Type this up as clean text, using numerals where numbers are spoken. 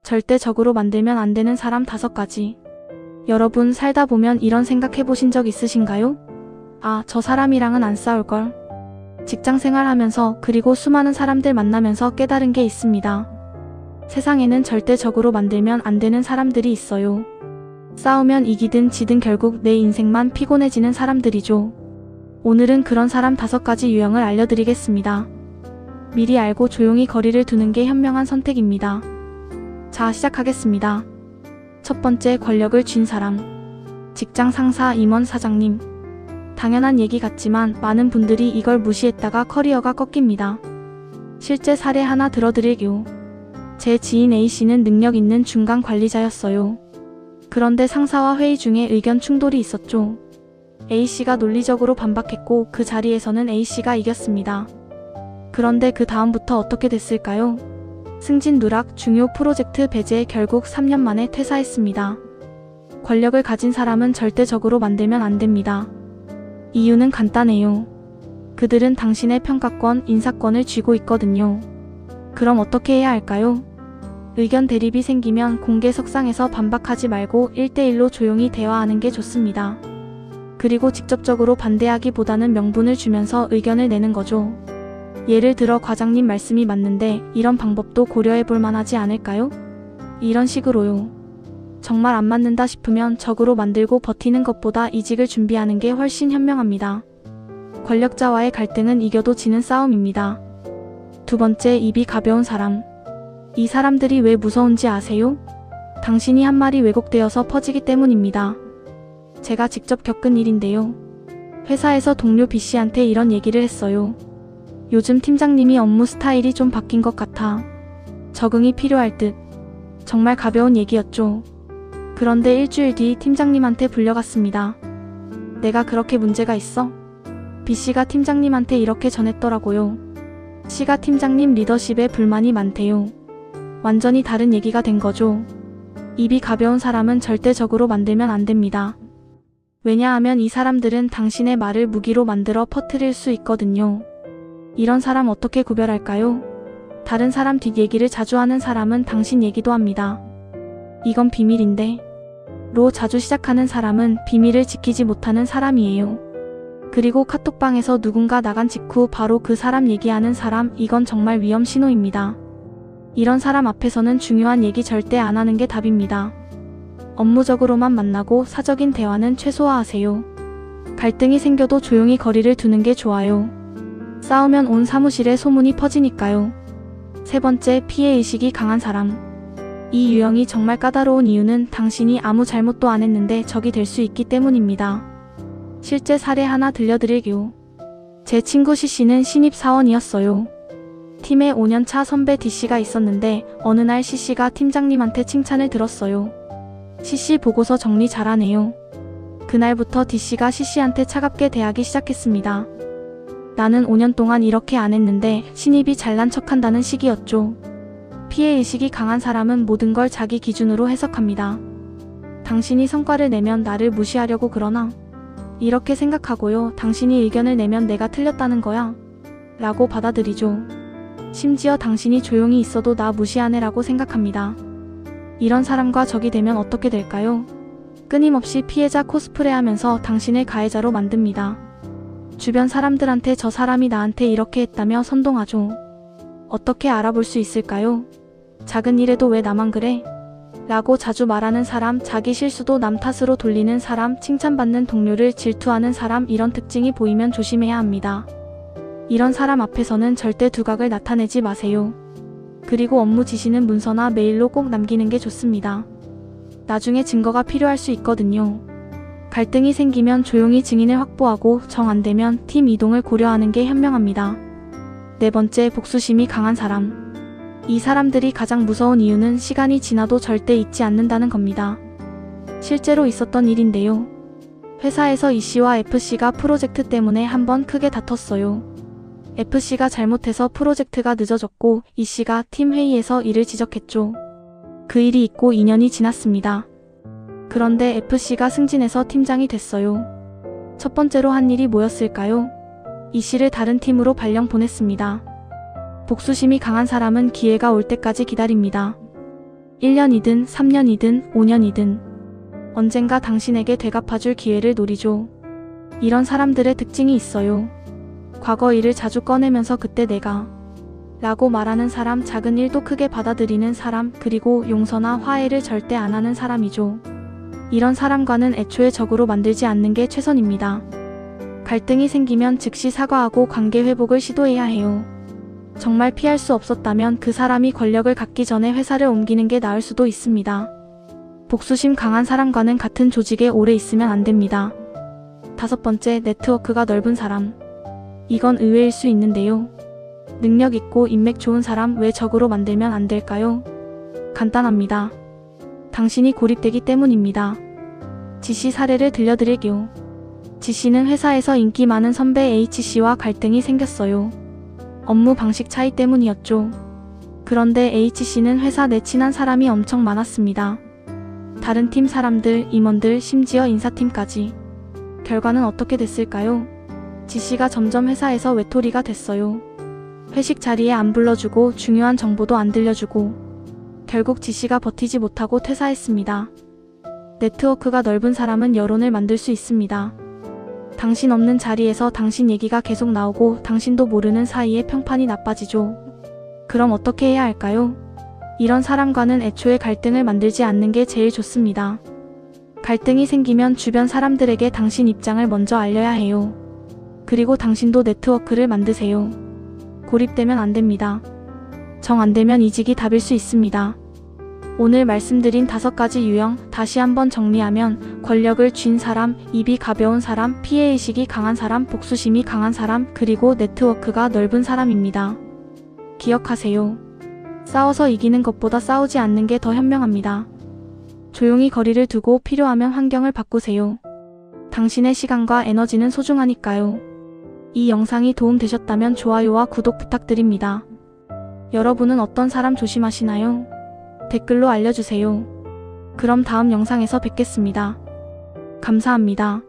절대적으로 만들면 안 되는 사람 5가지. 여러분 살다 보면 이런 생각 해보신 적 있으신가요? 아, 저 사람이랑은 안 싸울걸. 직장생활 하면서 그리고 수많은 사람들 만나면서 깨달은 게 있습니다. 세상에는 절대적으로 만들면 안 되는 사람들이 있어요. 싸우면 이기든 지든 결국 내 인생만 피곤해지는 사람들이죠. 오늘은 그런 사람 5가지 유형을 알려드리겠습니다. 미리 알고 조용히 거리를 두는 게 현명한 선택입니다. 자, 시작하겠습니다. 첫 번째, 권력을 쥔 사람. 직장 상사, 임원, 사장님. 당연한 얘기 같지만 많은 분들이 이걸 무시했다가 커리어가 꺾입니다. 실제 사례 하나 들어드릴게요. 제 지인 A씨는 능력 있는 중간 관리자였어요. 그런데 상사와 회의 중에 의견 충돌이 있었죠. A씨가 논리적으로 반박했고 그 자리에서는 A씨가 이겼습니다. 그런데 그 다음부터 어떻게 됐을까요? 승진 누락, 중요 프로젝트 배제, 결국 3년 만에 퇴사했습니다. 권력을 가진 사람은 절대적으로 만들면 안 됩니다. 이유는 간단해요. 그들은 당신의 평가권, 인사권을 쥐고 있거든요. 그럼 어떻게 해야 할까요? 의견 대립이 생기면 공개석상에서 반박하지 말고 1대1로 조용히 대화하는 게 좋습니다. 그리고 직접적으로 반대하기보다는 명분을 주면서 의견을 내는 거죠. 예를 들어 과장님 말씀이 맞는데 이런 방법도 고려해 볼 만하지 않을까요? 이런 식으로요. 정말 안 맞는다 싶으면 적으로 만들고 버티는 것보다 이직을 준비하는 게 훨씬 현명합니다. 권력자와의 갈등은 이겨도 지는 싸움입니다. 두 번째, 입이 가벼운 사람. 이 사람들이 왜 무서운지 아세요? 당신이 한 말이 왜곡되어서 퍼지기 때문입니다. 제가 직접 겪은 일인데요. 회사에서 동료 B씨한테 이런 얘기를 했어요. 요즘 팀장님이 업무 스타일이 좀 바뀐 것 같아. 적응이 필요할 듯. 정말 가벼운 얘기였죠. 그런데 일주일 뒤 팀장님한테 불려갔습니다. 내가 그렇게 문제가 있어? B씨가 팀장님한테 이렇게 전했더라고요. C가 팀장님 리더십에 불만이 많대요. 완전히 다른 얘기가 된 거죠. 입이 가벼운 사람은 절대적으로 만들면 안 됩니다. 왜냐하면 이 사람들은 당신의 말을 무기로 만들어 퍼뜨릴 수 있거든요. 이런 사람 어떻게 구별할까요? 다른 사람 뒷얘기를 자주 하는 사람은 당신 얘기도 합니다. 이건 비밀인데. 로 자주 시작하는 사람은 비밀을 지키지 못하는 사람이에요. 그리고 카톡방에서 누군가 나간 직후 바로 그 사람 얘기하는 사람, 이건 정말 위험 신호입니다. 이런 사람 앞에서는 중요한 얘기 절대 안 하는 게 답입니다. 업무적으로만 만나고 사적인 대화는 최소화하세요. 갈등이 생겨도 조용히 거리를 두는 게 좋아요. 싸우면 온 사무실에 소문이 퍼지니까요. 세 번째, 피해의식이 강한 사람. 이 유형이 정말 까다로운 이유는 당신이 아무 잘못도 안 했는데 적이 될 수 있기 때문입니다. 실제 사례 하나 들려드릴게요. 제 친구 C씨는 신입 사원이었어요. 팀에 5년차 선배 D씨가 있었는데 어느 날 C씨가 팀장님한테 칭찬을 들었어요. C씨 보고서 정리 잘하네요. 그날부터 D씨가 C씨한테 차갑게 대하기 시작했습니다. 나는 5년 동안 이렇게 안 했는데 신입이 잘난 척한다는 식이었죠. 피해의식이 강한 사람은 모든 걸 자기 기준으로 해석합니다. 당신이 성과를 내면 나를 무시하려고 그러나? 이렇게 생각하고요. 당신이 의견을 내면 내가 틀렸다는 거야? 라고 받아들이죠. 심지어 당신이 조용히 있어도 나 무시하네 라고 생각합니다. 이런 사람과 적이 되면 어떻게 될까요? 끊임없이 피해자 코스프레 하면서 당신을 가해자로 만듭니다. 주변 사람들한테 저 사람이 나한테 이렇게 했다며 선동하죠. 어떻게 알아볼 수 있을까요? 작은 일에도 왜 나만 그래? 라고 자주 말하는 사람, 자기 실수도 남 탓으로 돌리는 사람, 칭찬받는 동료를 질투하는 사람, 이런 특징이 보이면 조심해야 합니다. 이런 사람 앞에서는 절대 두각을 나타내지 마세요. 그리고 업무 지시는 문서나 메일로 꼭 남기는 게 좋습니다. 나중에 증거가 필요할 수 있거든요. 갈등이 생기면 조용히 증인을 확보하고 정 안 되면 팀 이동을 고려하는 게 현명합니다. 네 번째, 복수심이 강한 사람. 이 사람들이 가장 무서운 이유는 시간이 지나도 절대 잊지 않는다는 겁니다. 실제로 있었던 일인데요. 회사에서 E씨와 F씨가 프로젝트 때문에 한번 크게 다퉜어요. F씨가 잘못해서 프로젝트가 늦어졌고 E씨가 팀 회의에서 이를 지적했죠. 그 일이 있고 2년이 지났습니다. 그런데 F씨가 승진해서 팀장이 됐어요. 첫 번째로 한 일이 뭐였을까요? E씨를 다른 팀으로 발령 보냈습니다. 복수심이 강한 사람은 기회가 올 때까지 기다립니다. 1년이든 3년이든 5년이든 언젠가 당신에게 되갚아줄 기회를 노리죠. 이런 사람들의 특징이 있어요. 과거 일을 자주 꺼내면서 그때 내가 라고 말하는 사람, 작은 일도 크게 받아들이는 사람, 그리고 용서나 화해를 절대 안 하는 사람이죠. 이런 사람과는 애초에 적으로 만들지 않는 게 최선입니다. 갈등이 생기면 즉시 사과하고 관계 회복을 시도해야 해요. 정말 피할 수 없었다면 그 사람이 권력을 갖기 전에 회사를 옮기는 게 나을 수도 있습니다. 복수심 강한 사람과는 같은 조직에 오래 있으면 안 됩니다. 5번째, 네트워크가 넓은 사람. 이건 의외일 수 있는데요. 능력 있고 인맥 좋은 사람 왜 적으로 만들면 안 될까요? 간단합니다. 당신이 고립되기 때문입니다. 지씨 사례를 들려드릴게요. 지씨는 회사에서 인기 많은 선배 H씨와 갈등이 생겼어요. 업무 방식 차이 때문이었죠. 그런데 H씨는 회사 내 친한 사람이 엄청 많았습니다. 다른 팀 사람들, 임원들, 심지어 인사팀까지. 결과는 어떻게 됐을까요? 지씨가 점점 회사에서 외톨이가 됐어요. 회식 자리에 안 불러주고 중요한 정보도 안 들려주고 결국 지씨가 버티지 못하고 퇴사했습니다. 네트워크가 넓은 사람은 여론을 만들 수 있습니다. 당신 없는 자리에서 당신 얘기가 계속 나오고 당신도 모르는 사이에 평판이 나빠지죠. 그럼 어떻게 해야 할까요? 이런 사람과는 애초에 갈등을 만들지 않는 게 제일 좋습니다. 갈등이 생기면 주변 사람들에게 당신 입장을 먼저 알려야 해요. 그리고 당신도 네트워크를 만드세요. 고립되면 안 됩니다. 정 안 되면 이직이 답일 수 있습니다. 오늘 말씀드린 5가지 유형, 다시 한번 정리하면 권력을 쥔 사람, 입이 가벼운 사람, 피해의식이 강한 사람, 복수심이 강한 사람, 그리고 네트워크가 넓은 사람입니다. 기억하세요. 싸워서 이기는 것보다 싸우지 않는 게 더 현명합니다. 조용히 거리를 두고 필요하면 환경을 바꾸세요. 당신의 시간과 에너지는 소중하니까요. 이 영상이 도움되셨다면 좋아요와 구독 부탁드립니다. 여러분은 어떤 사람 조심하시나요? 댓글로 알려주세요. 그럼 다음 영상에서 뵙겠습니다. 감사합니다.